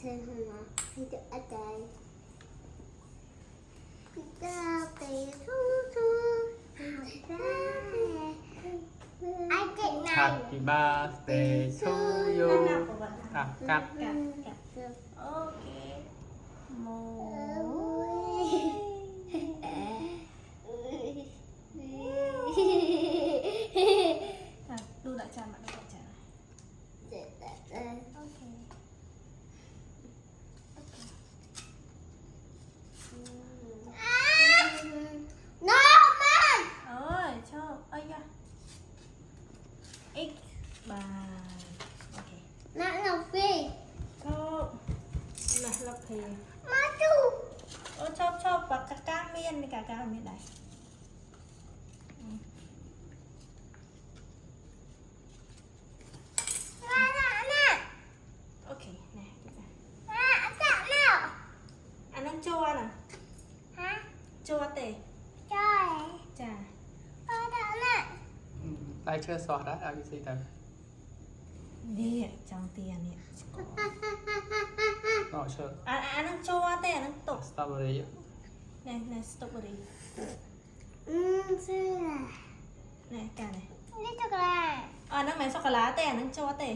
chơi hả hay được ở đây ta về thu thu ai chạy này Happy birthday to you กัด โอเคโมดูหลักจานมาดูหลักจานโอเคน้องมัน เอ้ยชอบเอ้ยอะอีกบายโอเค น้าเราฟรี ชอบนะเราเพลง มาดู โอ้ชอบปากกาก้าเมียนมีกาก้าเมียนไหน มาหน้าน่ะ โอเคนะ มาจับแล้ว อันนั้นโจวน่ะ ฮะ โจวเตะ ใช่ จ้า มาหน้าน่ะ Tay chưa sọt đó, à, cái gì tao นี่จองเตียเนี่ย Ngọ chờ อันนั้นโจวเตะอันนั้นตก strawberry ในสตรอเบอรี่ เสื้อ ในกาเนี่ย นี่ช็อกโกแลต อันนั้นแมนช็อกโกแลตเตะอันนั้นโจวเตะ